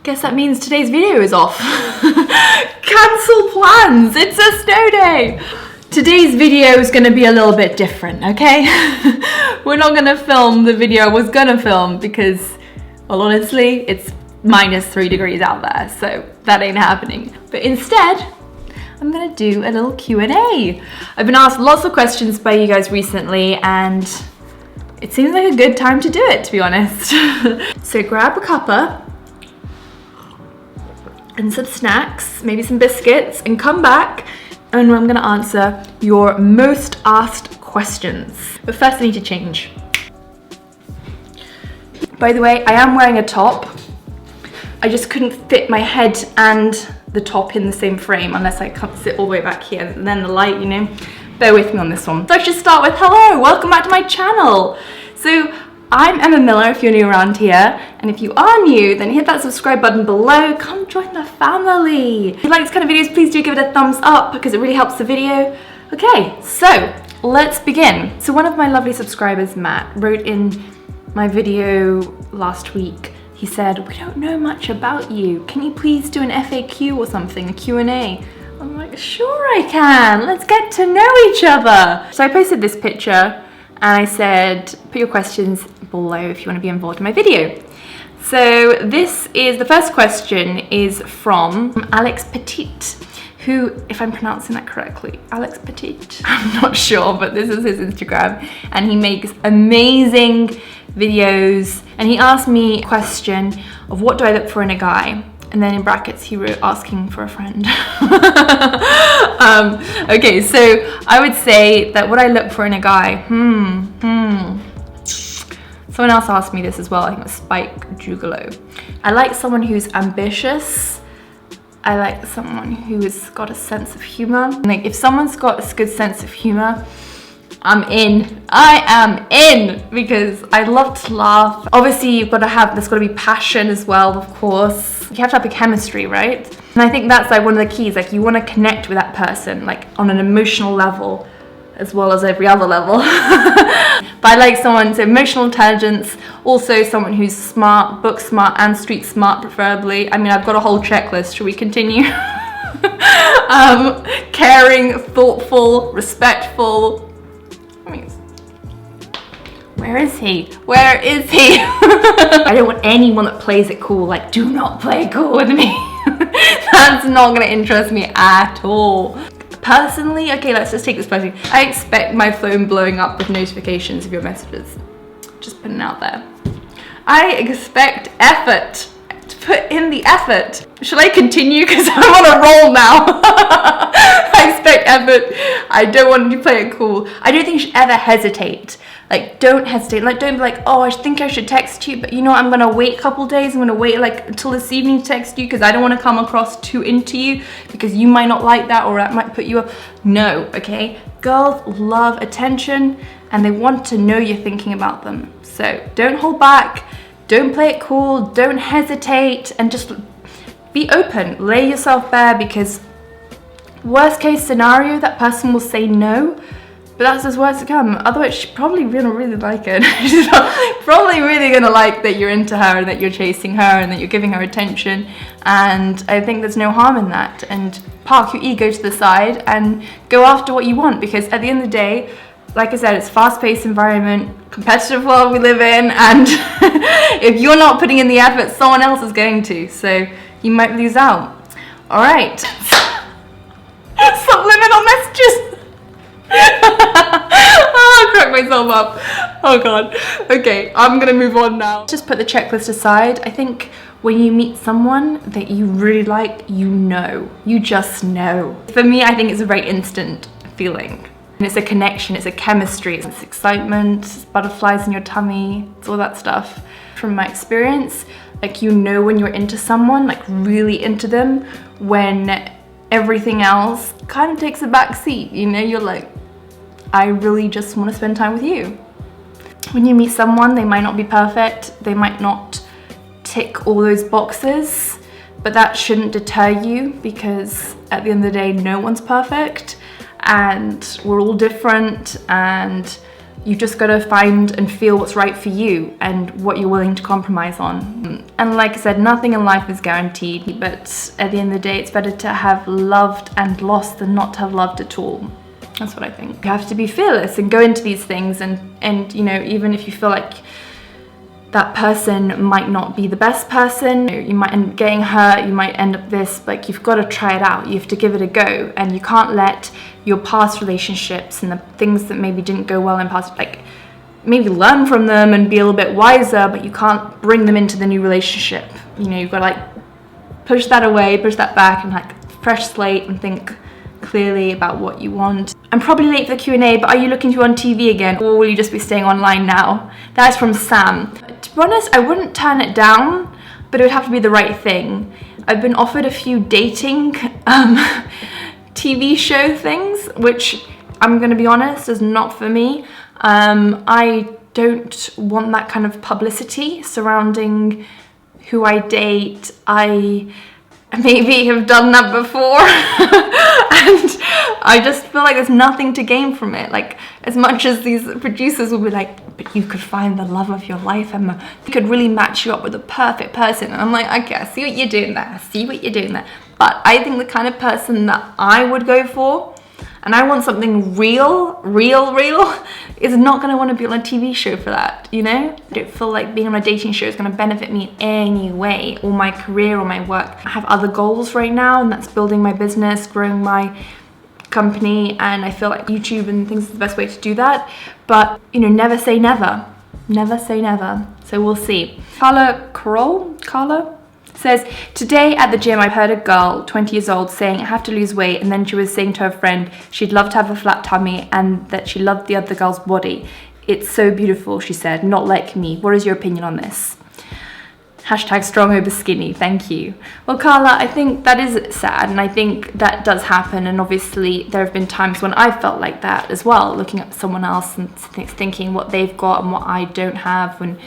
Guess that means today's video is off. Cancel plans, it's a snow day. Today's video is gonna be a little bit different, okay? We're not gonna film the video I was gonna film because, well, honestly, it's -3 degrees out there, so that ain't happening. But instead, I'm gonna do a little Q&A. I've been asked lots of questions by you guys recently, and it seems like a good time to do it, to be honest. So grab a cuppa and some snacks, maybe some biscuits, and come back and I'm gonna answer your most asked questions. But first I need to change. By the way, I am wearing a top. I just couldn't fit my head and the top in the same frame unless I can't sit all the way back here, and then the light, you know. Bear with me on this one. So I should start with hello, welcome back to my channel. So I'm Emma Miller if you're new around here, and if you are new, then hit that subscribe button below, come join the family. If you like this kind of videos, please do give it a thumbs up because it really helps the video. Okay, so let's begin. So one of my lovely subscribers, Matt, wrote in my video last week. He said, we don't know much about you. Can you please do an FAQ or something, a Q&A? I'm like, sure I can. Let's get to know each other. So I posted this picture and I said, put your questions below if you want to be involved in my video. So this is, the first question is from Alex Petit, who, if I'm pronouncing that correctly, Alex Petit, I'm not sure, but this is his Instagram, and he makes amazing videos, and he asked me a question of what do I look for in a guy, and then in brackets he wrote asking for a friend. Okay, so I would say that what I look for in a guy, someone else asked me this as well, I think it was Spike Jugalo. I like someone who's ambitious. I like someone who has got a sense of humor. Like if someone's got a good sense of humor, I'm in. I am in because I love to laugh. Obviously you've got to have, there's got to be passion as well, of course. You have to have a chemistry, right? And I think that's like one of the keys, like you want to connect with that person, like on an emotional level, as well as every other level. But I like someone's emotional intelligence, also someone who's smart, book smart and street smart preferably. I mean, I've got a whole checklist, should we continue? Caring, thoughtful, respectful. I mean, where is he? Where is he? I don't want anyone that plays it cool, like do not play cool with me. That's not gonna interest me at all. Personally, okay, let's just take this personally. I expect my phone blowing up with notifications of your messages. Just putting it out there. I expect effort. To put in the effort. Should I continue? Because I'm on a roll now. I expect effort. I don't want to play it cool. I don't think you should ever hesitate. Like, don't hesitate. Like, don't be like, oh, I think I should text you, but you know what, I'm gonna wait a couple days. I'm gonna wait like until this evening to text you because I don't want to come across too into you because you might not like that or that might put you up. No, okay? Girls love attention and they want to know you're thinking about them. So don't hold back. Don't play it cool. Don't hesitate and just be open. Lay yourself bare because worst case scenario, that person will say no. But that's as words to come. Otherwise, she's probably gonna really like it. She's probably really gonna like that you're into her and that you're chasing her and that you're giving her attention. And I think there's no harm in that. And park your ego to the side and go after what you want. Because at the end of the day, like I said, it's a fast-paced environment, competitive world we live in. And if you're not putting in the effort, someone else is going to. So you might lose out. All right. Subliminal messages. Oh, I cracked myself up. Oh god. Okay, I'm gonna move on now. Just put the checklist aside. I think when you meet someone that you really like, you know. You just know. For me, I think it's a very instant feeling. And it's a connection, it's a chemistry, it's excitement, it's butterflies in your tummy, it's all that stuff. From my experience, like you know when you're into someone, like really into them, when everything else kind of takes a back seat, you know, you're like, I really just want to spend time with you. When you meet someone, they might not be perfect, they might not tick all those boxes, but that shouldn't deter you because at the end of the day, no one's perfect and we're all different and You've just got to find and feel what's right for you and what you're willing to compromise on. And like I said, nothing in life is guaranteed, but at the end of the day, it's better to have loved and lost than not to have loved at all. That's what I think. You have to be fearless and go into these things, and you know, even if you feel like that person might not be the best person, you might end up getting hurt, you might end up this, like, you've got to try it out, you have to give it a go, and you can't let your past relationships and the things that maybe didn't go well in past, like, maybe learn from them and be a little bit wiser, but you can't bring them into the new relationship. You know, you've got to like push that away, push that back, and like fresh slate and think clearly about what you want. I'm probably late for the Q&A, but are you looking to go on TV again, or will you just be staying online now? That's from Sam. To be honest, I wouldn't turn it down, but it would have to be the right thing. I've been offered a few dating TV show things, which I'm going to be honest is not for me. I don't want that kind of publicity surrounding who I date. I maybe have done that before and I just feel like there's nothing to gain from it. Like, as much as these producers will be like, but you could find the love of your life, Emma, you could really match you up with the perfect person, and I'm like, okay, I see what you're doing there, I see what you're doing there, but I think the kind of person that I would go for, and I want something real, is not going to want to be on a TV show for that, you know? I don't feel like being on a dating show is going to benefit me in any way, or my career or my work. I have other goals right now, and that's building my business, growing my company, and I feel like YouTube and things is the best way to do that. But, you know, never say never. Never say never. So we'll see. Carla says, today at the gym I heard a girl 20 years old saying I have to lose weight, and then she was saying to her friend she'd love to have a flat tummy and that she loved the other girl's body. It's so beautiful, she said, not like me. What is your opinion on this? Hashtag strong over skinny, thank you. Well, Carla, I think that is sad, and I think that does happen, and obviously there have been times when I felt like that as well, looking at someone else and thinking what they've got and what I don't have, and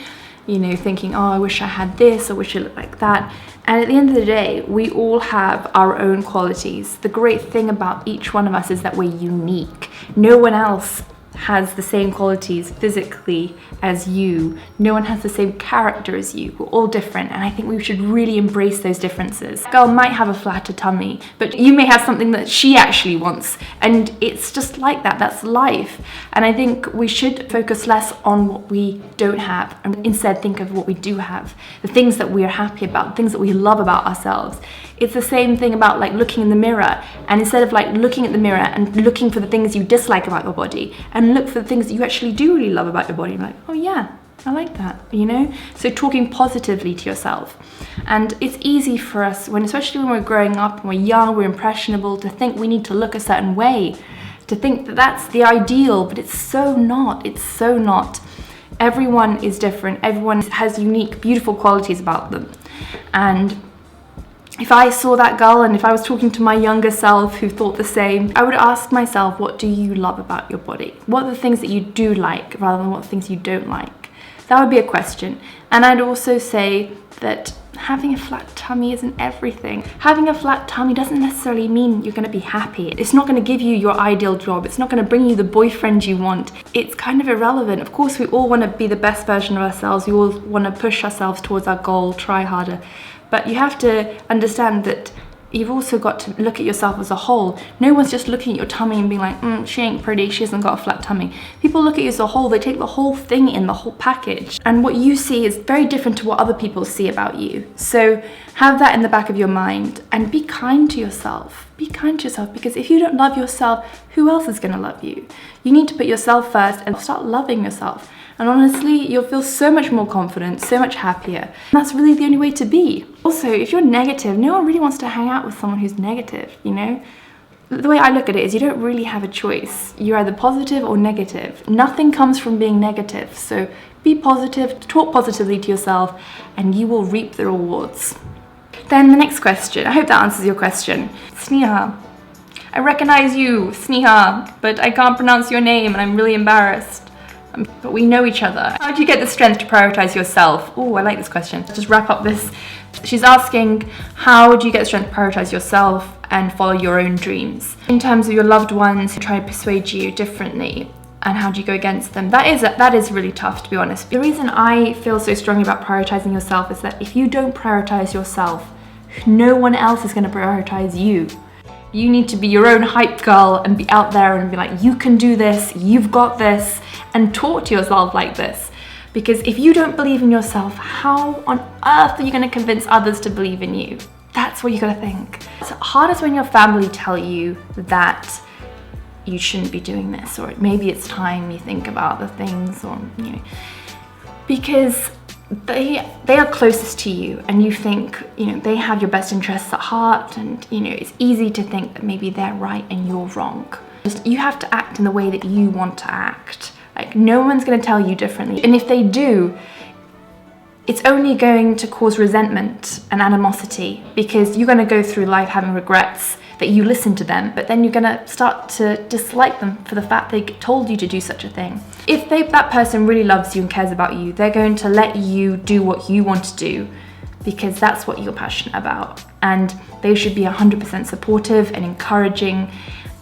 you know, thinking, oh, I wish I had this, or wish I looked like that. And at the end of the day, we all have our own qualities. The great thing about each one of us is that we're unique. No one else has the same qualities physically as you. No one has the same character as you. We're all different, and I think we should really embrace those differences. A girl might have a flatter tummy, but you may have something that she actually wants, and it's just like that. That's life. And I think we should focus less on what we don't have and instead think of what we do have, the things that we are happy about, things that we love about ourselves. It's the same thing about like looking in the mirror, and instead of like looking at the mirror and looking for the things you dislike about your body, and look for the things that you actually do really love about your body, like, oh yeah, I like that, you know? So talking positively to yourself. And it's easy for us, especially when we're growing up and we're young, we're impressionable, to think we need to look a certain way, to think that that's the ideal, but it's so not. It's so not. Everyone is different. Everyone has unique, beautiful qualities about them. And if I saw that girl, and if I was talking to my younger self who thought the same, I would ask myself, what do you love about your body? What are the things that you do like rather than what things you don't like? That would be a question. And I'd also say that having a flat tummy isn't everything. Having a flat tummy doesn't necessarily mean you're going to be happy. It's not going to give you your ideal job. It's not going to bring you the boyfriend you want. It's kind of irrelevant. Of course, we all want to be the best version of ourselves. We all want to push ourselves towards our goal, try harder. But you have to understand that you've also got to look at yourself as a whole. No one's just looking at your tummy and being like, she ain't pretty, she hasn't got a flat tummy. People look at you as a whole, they take the whole thing in, the whole package. And what you see is very different to what other people see about you. So have that in the back of your mind and be kind to yourself. Be kind to yourself, because if you don't love yourself, who else is going to love you? You need to put yourself first and start loving yourself. And honestly, you'll feel so much more confident, so much happier. And that's really the only way to be. Also, if you're negative, no one really wants to hang out with someone who's negative, you know? The way I look at it is you don't really have a choice. You're either positive or negative. Nothing comes from being negative. So be positive, talk positively to yourself, and you will reap the rewards. Then the next question, I hope that answers your question. Sneha. I recognize you, Sneha, but I can't pronounce your name and I'm really embarrassed. But we know each other. How do you get the strength to prioritize yourself? Oh, I like this question. Let's just wrap up this. She's asking, how do you get the strength to prioritize yourself and follow your own dreams? In terms of your loved ones who try to persuade you differently, And how do you go against them? That is really tough, to be honest. The reason I feel so strongly about prioritizing yourself is that if you don't prioritize yourself, no one else is going to prioritize you. You need to be your own hype girl and be out there and be like, you can do this, you've got this, and talk to yourself like this. Because if you don't believe in yourself, how on earth are you going to convince others to believe in you? That's what you got to think. It's hardest when your family tell you that you shouldn't be doing this, or maybe it's time you think about the things, or because they are closest to you, and you think they have your best interests at heart, and it's easy to think that maybe they're right and you're wrong. You have to act in the way that you want to act. Like, no one's going to tell you differently, and if they do, it's only going to cause resentment and animosity, because you're going to go through life having regrets that you listened to them, but then you're gonna start to dislike them for the fact they told you to do such a thing. If that person really loves you and cares about you, they're going to let you do what you want to do, because that's what you're passionate about. And they should be 100% supportive and encouraging.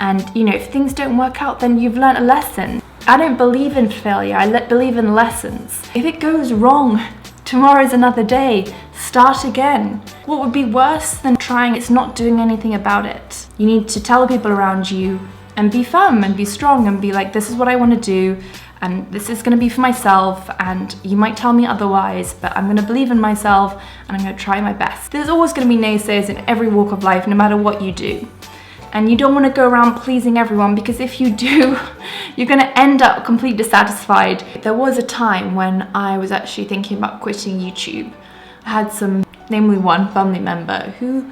And if things don't work out, then you've learned a lesson. I don't believe in failure, I believe in lessons. If it goes wrong, tomorrow's another day. Start again. What would be worse than trying? It's not doing anything about it. You need to tell the people around you and be firm and be strong and be like, this is what I want to do, and this is going to be for myself, and you might tell me otherwise, but I'm going to believe in myself and I'm going to try my best. There's always going to be naysayers in every walk of life, no matter what you do. And you don't want to go around pleasing everyone, because if you do, you're going to end up completely dissatisfied. There was a time when I was actually thinking about quitting YouTube. I had namely one family member who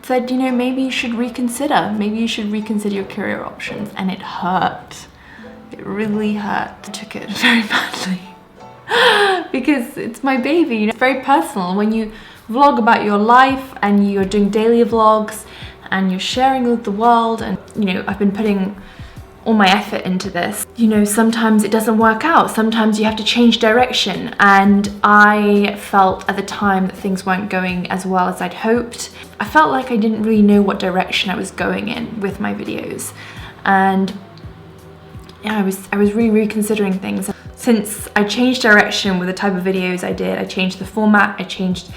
said, maybe you should reconsider. Maybe you should reconsider your career options. And it hurt. It really hurt. I took it very badly because it's my baby. It's very personal. When you vlog about your life and you're doing daily vlogs and you're sharing with the world, and I've been putting all my effort into this. Sometimes it doesn't work out. Sometimes you have to change direction. And I felt at the time that things weren't going as well as I'd hoped. I felt like I didn't really know what direction I was going in with my videos. And I was really reconsidering things. Since I changed direction with the type of videos I did, I changed the format, I changed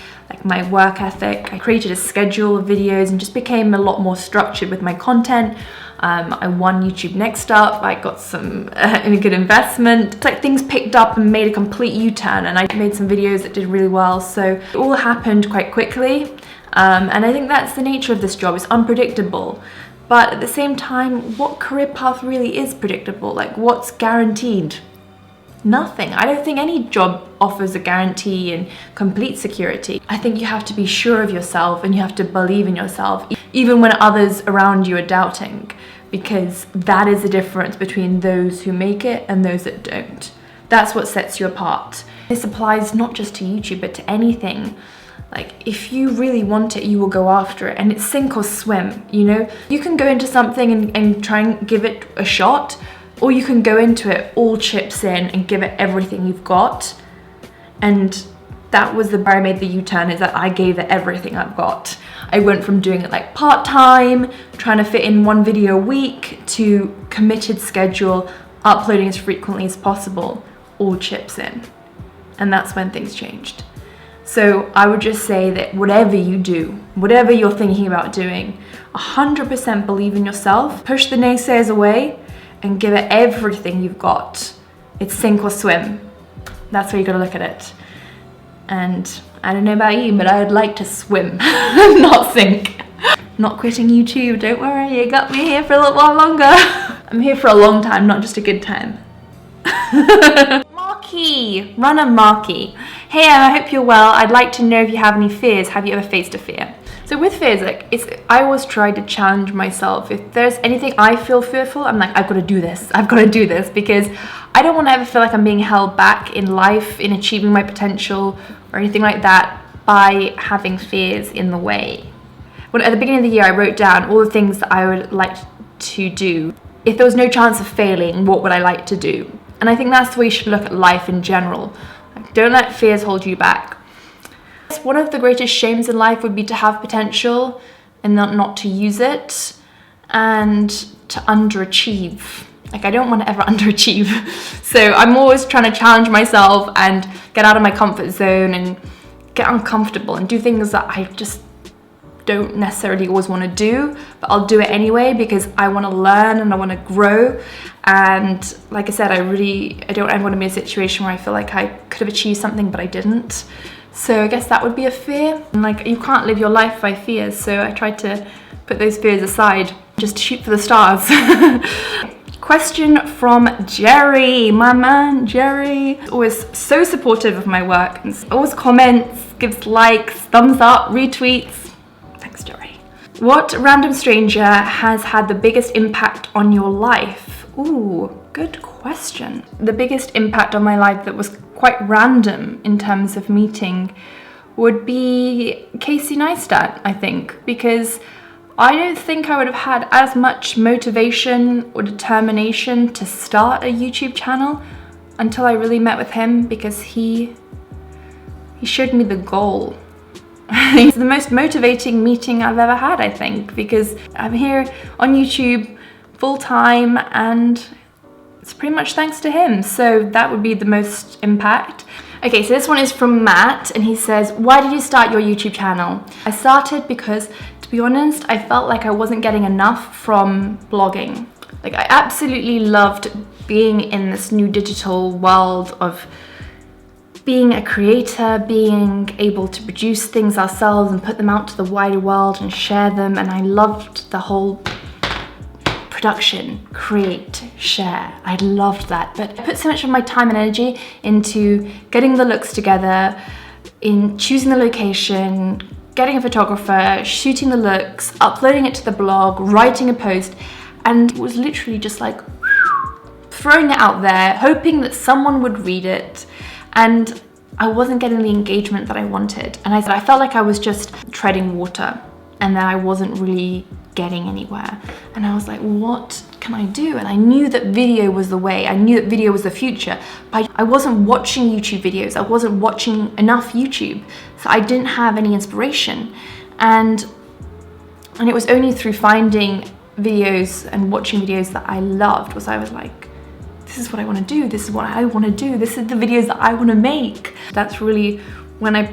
my work ethic, I created a schedule of videos and just became a lot more structured with my content. I won YouTube Next Up, I got some a good investment. It's like things picked up and made a complete U-turn, and I made some videos that did really well. So it all happened quite quickly. And I think that's the nature of this job, it's unpredictable. But at the same time, what career path really is predictable? What's guaranteed? Nothing. I don't think any job offers a guarantee and complete security. I think you have to be sure of yourself and you have to believe in yourself, even when others around you are doubting, because that is the difference between those who make it and those that don't. That's what sets you apart. This applies not just to YouTube, but to anything. If you really want it, you will go after it, and it's sink or swim, You can go into something and try and give it a shot, or you can go into it all chips in and give it everything you've got. And that was where I made the U-turn, is that I gave it everything I've got. I went from doing it part-time, trying to fit in one video a week, to committed schedule, uploading as frequently as possible, all chips in. And that's when things changed. So I would just say that whatever you do, whatever you're thinking about doing, 100% believe in yourself, push the naysayers away, and give it everything you've got. It's sink or swim. That's where you gotta look at it. And I don't know about you, but I'd like to swim, not sink. Not quitting YouTube, don't worry, you got me here for a little while longer. I'm here for a long time, not just a good time. Marky, runner Marky. Hey, I hope you're well. I'd like to know if you have any fears. Have you ever faced a fear? So with fears, I always try to challenge myself. If there's anything I feel fearful, I'm like, I've got to do this. I've got to do this, because I don't want to ever feel like I'm being held back in life, in achieving my potential or anything like that, by having fears in the way. When at the beginning of the year, I wrote down all the things that I would like to do. If there was no chance of failing, what would I like to do? And I think that's the way you should look at life in general. Don't let fears hold you back. One of the greatest shames in life would be to have potential and not to use it, and to underachieve. Like, I don't want to ever underachieve. So I'm always trying to challenge myself and get out of my comfort zone and get uncomfortable and do things that I just don't necessarily always want to do, but I'll do it anyway because I want to learn and I want to grow. And like I said, I don't ever want to be in a situation where I feel like I could have achieved something but I didn't. So I guess that would be a fear. And like, you can't live your life by fears, so I tried to put those fears aside, just shoot for the stars. Question from Jerry, my man Jerry. Always so supportive of my work and always comments, gives likes, thumbs up, retweets. Thanks, Jerry. What random stranger has had the biggest impact on your life? Ooh, good question. The biggest impact on my life that was quite random in terms of meeting would be Casey Neistat, I think, because I don't think I would have had as much motivation or determination to start a YouTube channel until I really met with him, because he showed me the goal. It's the most motivating meeting I've ever had, I think, because I'm here on YouTube full time and it's pretty much thanks to him. So that would be the most impact. Okay, so this one is from Matt and he says, why did you start your YouTube channel? I started because, to be honest, I felt like I wasn't getting enough from blogging. Like, I absolutely loved being in this new digital world of being a creator, being able to produce things ourselves and put them out to the wider world and share them. And I loved the whole production, create, share. I loved that. But I put so much of my time and energy into getting the looks together, in choosing the location, getting a photographer, shooting the looks, uploading it to the blog, writing a post, and it was literally just like throwing it out there, hoping that someone would read it. And I wasn't getting the engagement that I wanted. And I felt like I was just treading water and that I wasn't really getting anywhere. And I was like, what can I do? And I knew that video was the way. I knew that video was the future, but I wasn't watching YouTube videos. I wasn't watching enough YouTube. So I didn't have any inspiration. And it was only through finding videos and watching videos that I loved was I was like, this is what I want to do. This is what I want to do. This is the videos that I want to make. That's really when I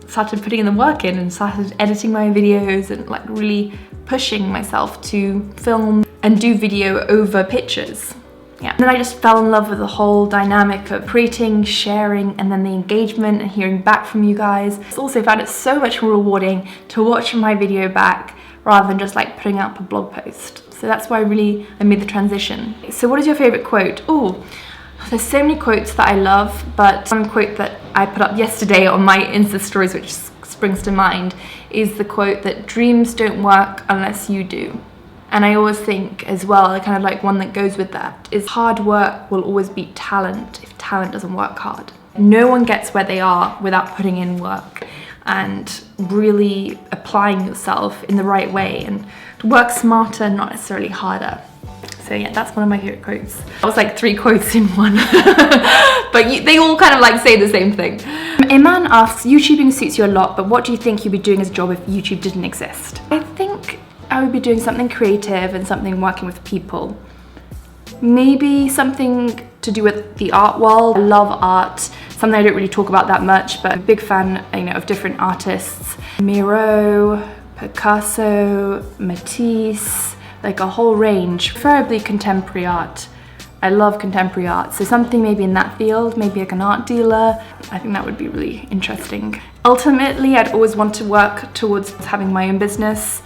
started putting in the work in and started editing my videos and like really pushing myself to film and do video over pictures. Yeah. And then I just fell in love with the whole dynamic of creating, sharing, and then the engagement and hearing back from you guys. I also found it so much more rewarding to watch my video back rather than just like putting up a blog post. So that's why I made the transition. So what is your favorite quote? Oh, there's so many quotes that I love, but one quote that I put up yesterday on my Insta stories, which springs to mind, is the quote that dreams don't work unless you do. And I always think as well, kind of like one that goes with that, is hard work will always beat talent if talent doesn't work hard. No one gets where they are without putting in work and really applying yourself in the right way, and to work smarter, not necessarily harder. So yeah, that's one of my favorite quotes. That was like 3 quotes in one, but they all kind of like say the same thing. Iman asks, YouTubing suits you a lot, but what do you think you'd be doing as a job if YouTube didn't exist? I think I would be doing something creative and something working with people. Maybe something to do with the art world. I love art, something I don't really talk about that much, but I'm a big fan, of different artists. Miro, Picasso, Matisse, like a whole range, preferably contemporary art. I love contemporary art, so something maybe in that field, maybe like an art dealer. I think that would be really interesting. Ultimately, I'd always want to work towards having my own business.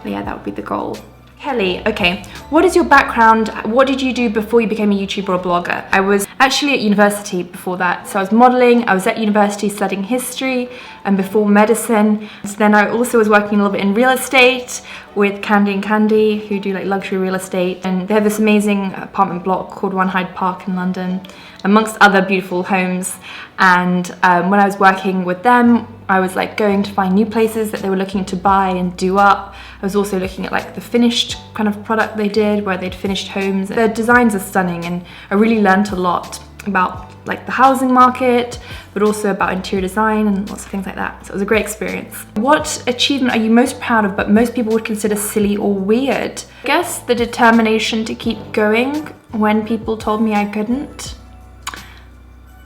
But yeah, that would be the goal. Kelly, okay, what is your background? What did you do before you became a YouTuber or blogger? I was actually at university before that. So I was modeling, I was at university studying history and before medicine. So then I also was working a little bit in real estate with Candy and Candy, who do like luxury real estate. And they have this amazing apartment block called One Hyde Park in London, amongst other beautiful homes. And when I was working with them, I was like going to find new places that they were looking to buy and do up. I was also looking at like the finished kind of product they did, where they'd finished homes. Their designs are stunning and I really learned a lot about like the housing market, but also about interior design and lots of things like that. So it was a great experience. What achievement are you most proud of but most people would consider silly or weird? I guess the determination to keep going when people told me I couldn't.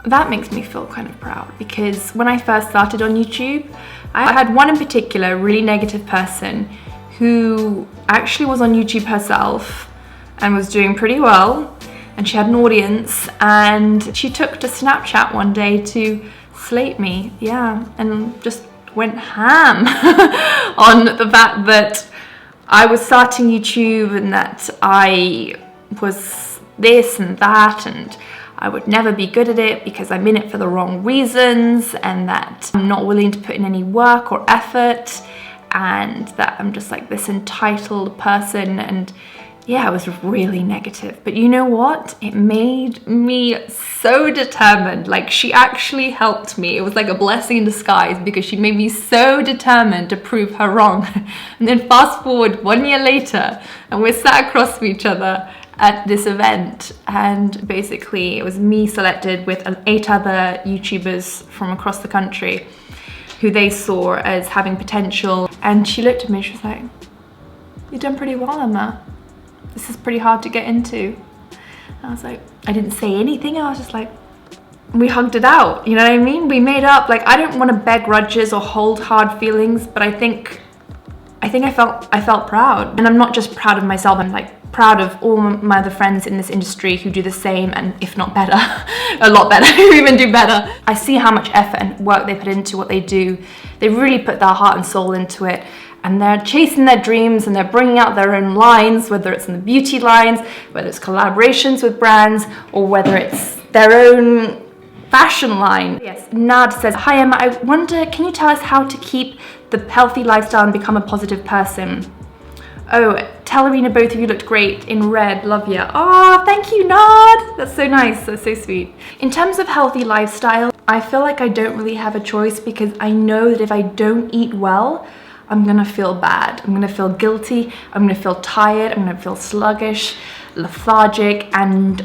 That makes me feel kind of proud, because when I first started on YouTube, I had one in particular, a really negative person who actually was on YouTube herself and was doing pretty well, and she had an audience, and she took to Snapchat one day to slate me, yeah, and just went ham on the fact that I was starting YouTube and that I was this and that, and I would never be good at it because I'm in it for the wrong reasons, and that I'm not willing to put in any work or effort, and that I'm just like this entitled person. And yeah, it was really negative. But you know what? It made me so determined. Like, she actually helped me. It was like a blessing in disguise, because she made me so determined to prove her wrong. And then fast forward 1 year later, and we're sat across from each other at this event, and basically it was me selected with 8 other YouTubers from across the country who they saw as having potential. And she looked at me, she was like, "You've done pretty well, Emma. This is pretty hard to get into." And I was like, I didn't say anything. I was just like, we hugged it out, you know what I mean? We made up. Like, I don't want to bear grudges or hold hard feelings, but I think I felt proud. And I'm not just proud of myself, I'm like proud of all my other friends in this industry who do the same, and if not better, a lot better, who even do better. I see how much effort and work they put into what they do. They really put their heart and soul into it, and they're chasing their dreams, and they're bringing out their own lines, whether it's in the beauty lines, whether it's collaborations with brands, or whether it's their own fashion line. Yes, Nad says, "Hi Emma, I wonder, can you tell us how to keep the healthy lifestyle and become a positive person?" Oh, tell Arena both of you looked great in red, love ya. Oh, thank you, Nad. That's so nice, that's so sweet. In terms of healthy lifestyle, I feel like I don't really have a choice, because I know that if I don't eat well, I'm gonna feel bad. I'm gonna feel guilty, I'm gonna feel tired, I'm gonna feel sluggish, lethargic, and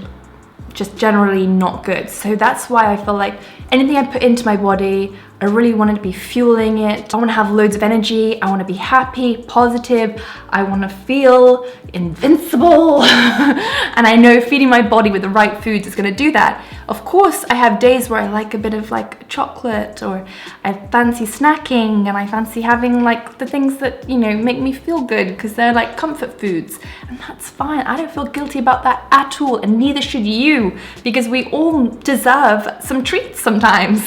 just generally not good. So that's why I feel like anything I put into my body, I really want to be fueling it. I want to have loads of energy. I want to be happy, positive. I want to feel invincible. And I know feeding my body with the right foods is going to do that. Of course, I have days where I like a bit of like chocolate, or I fancy snacking, and I fancy having like the things that, you know, make me feel good, because they're like comfort foods. And that's fine. I don't feel guilty about that at all, and neither should you, because we all deserve some treats sometimes.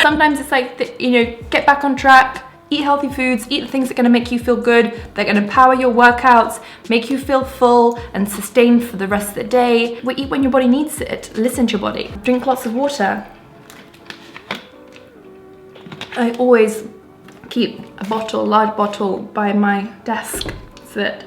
Sometimes it's like, you know, get back on track, eat healthy foods, eat the things that are going to make you feel good, they're going to power your workouts, make you feel full and sustained for the rest of the day. We eat when your body needs it, listen to your body. Drink lots of water. I always keep a bottle, large bottle, by my desk, so that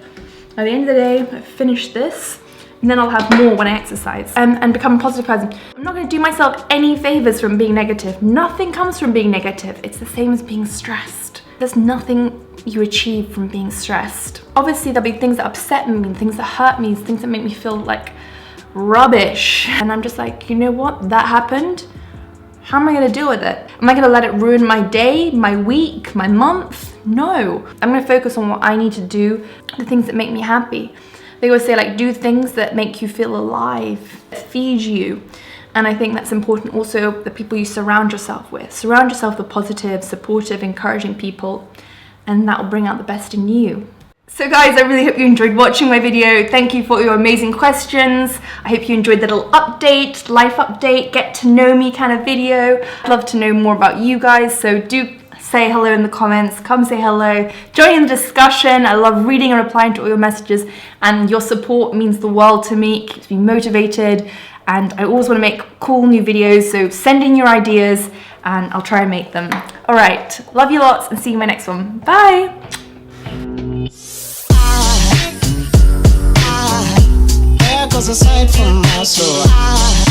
at the end of the day, I finish this, and then I'll have more when I exercise and become a positive person. I'm not going to do myself any favors from being negative. Nothing comes from being negative. It's the same as being stressed. There's nothing you achieve from being stressed. Obviously, there'll be things that upset me, things that hurt me, things that make me feel like rubbish. And I'm just like, you know what? That happened. How am I going to deal with it? Am I going to let it ruin my day, my week, my month? No. I'm going to focus on what I need to do, the things that make me happy. They always say, like, do things that make you feel alive, that feed you. And I think that's important also, the people you surround yourself with. Surround yourself with positive, supportive, encouraging people, and that will bring out the best in you. So guys, I really hope you enjoyed watching my video. Thank you for your amazing questions. I hope you enjoyed the little update, life update, get to know me kind of video. I'd love to know more about you guys, so do say hello in the comments, come say hello, join in the discussion. I love reading and replying to all your messages, and your support means the world to me. It keeps me motivated, and I always want to make cool new videos, so send in your ideas and I'll try and make them. All right, love you lots, and see you in my next one. Bye. Aside from my soul.